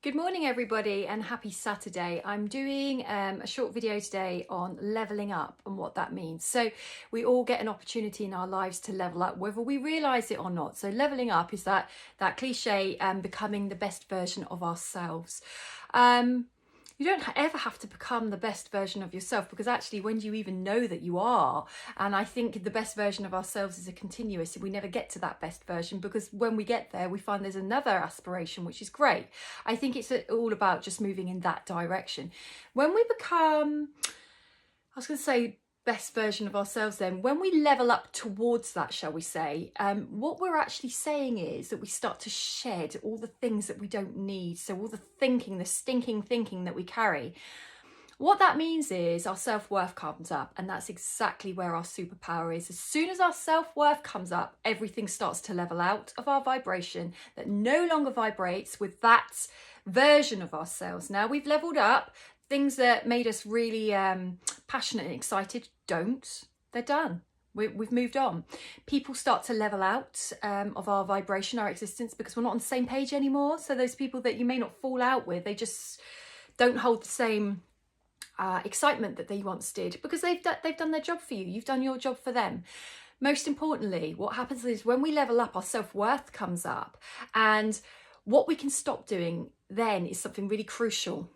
Good morning everybody and happy Saturday. I'm doing a short video today on leveling up and what that means. So we all get an opportunity in our lives to level up whether we realize it or not. So leveling up is that cliche, becoming the best version of ourselves. You don't ever have to become the best version of yourself, because actually when do you even know that you are? And I think the best version of ourselves is a continuous. We never get to that best version, because when we get there we find there's another aspiration, which is great. I think it's all about just moving in that direction. When we become, I was going to say best version of ourselves, then when we level up towards that, shall we say, what we're actually saying is that we start to shed all the things that we don't need. So all the thinking, the stinking thinking that we carry. What that means is our self-worth comes up, and that's exactly where our superpower is. As soon as our self-worth comes up, everything starts to level out of our vibration that no longer vibrates with that version of ourselves. Now we've leveled up. Things that made us really passionate and excited don't. They're done. We've moved on. People start to level out of our vibration, our existence, because we're not on the same page anymore. So those people that you may not fall out with, they just don't hold the same excitement that they once did, because they've done their job for you. You've done your job for them. Most importantly, what happens is when we level up, our self-worth comes up. And what we can stop doing then is something really crucial.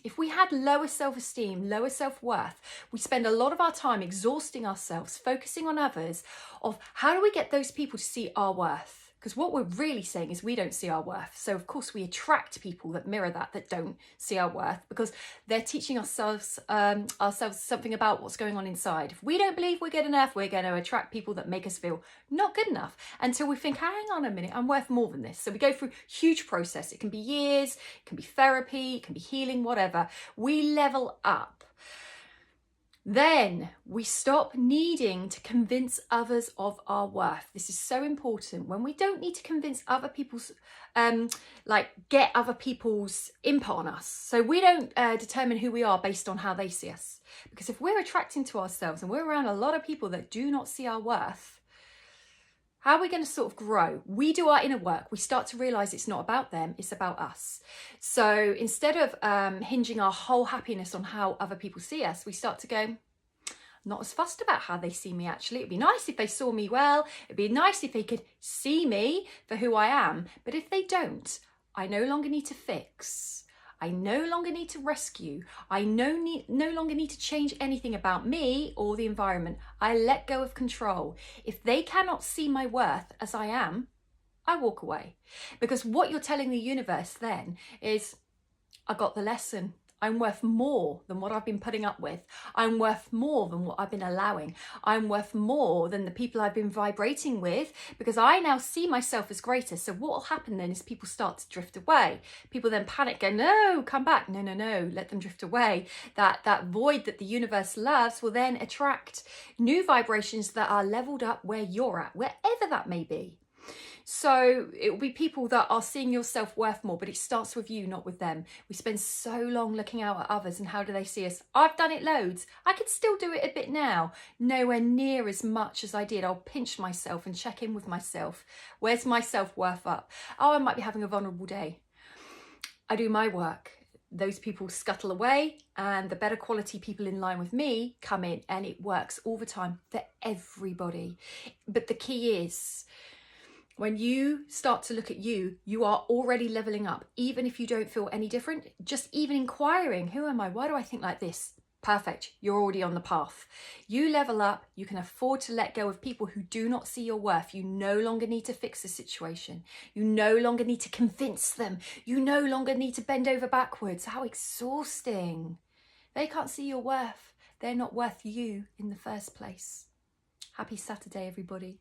If we had lower self-esteem, lower self-worth, we spend a lot of our time exhausting ourselves, focusing on others, of how do we get those people to see our worth? Because what we're really saying is we don't see our worth. So of course we attract people that mirror that don't see our worth, because they're teaching ourselves something about what's going on inside. If we don't believe we're good enough, we're going to attract people that make us feel not good enough, until we think, hang on a minute, I'm worth more than this. So we go through huge process. It can be years, it can be therapy, it can be healing, whatever. We level up. Then we stop needing to convince others of our worth. This is so important. When we don't need to convince other people's, get other people's input on us. So we don't determine who we are based on how they see us. Because if we're attracting to ourselves and we're around a lot of people that do not see our worth, how are we going to sort of grow? We do our inner work. We start to realize it's not about them, it's about us. So instead of hinging our whole happiness on how other people see us, we start to go, I'm not as fussed about how they see me actually. It'd be nice if they saw me well. It'd be nice if they could see me for who I am. But if they don't, I no longer need to fix. I no longer need to rescue. I no longer need to change anything about me or the environment. I let go of control. If they cannot see my worth as I am, I walk away. Because what you're telling the universe then is, I got the lesson. I'm worth more than what I've been putting up with. I'm worth more than what I've been allowing. I'm worth more than the people I've been vibrating with, because I now see myself as greater. So what will happen then is people start to drift away. People then panic, go, no, come back. No, no, no, let them drift away. That void that the universe loves will then attract new vibrations that are leveled up where you're at, wherever that may be. So it will be people that are seeing your self-worth more, but it starts with you, not with them. We spend so long looking out at others and how do they see us? I've done it loads. I could still do it a bit now. Nowhere near as much as I did. I'll pinch myself and check in with myself. Where's my self-worth up? Oh, I might be having a vulnerable day. I do my work. Those people scuttle away, and the better quality people in line with me come in, and it works all the time for everybody. But the key is, when you start to look at you, you are already leveling up. Even if you don't feel any different, just even inquiring, who am I? Why do I think like this? Perfect. You're already on the path. You level up. You can afford to let go of people who do not see your worth. You no longer need to fix the situation. You no longer need to convince them. You no longer need to bend over backwards. How exhausting. They can't see your worth. They're not worth you in the first place. Happy Saturday, everybody.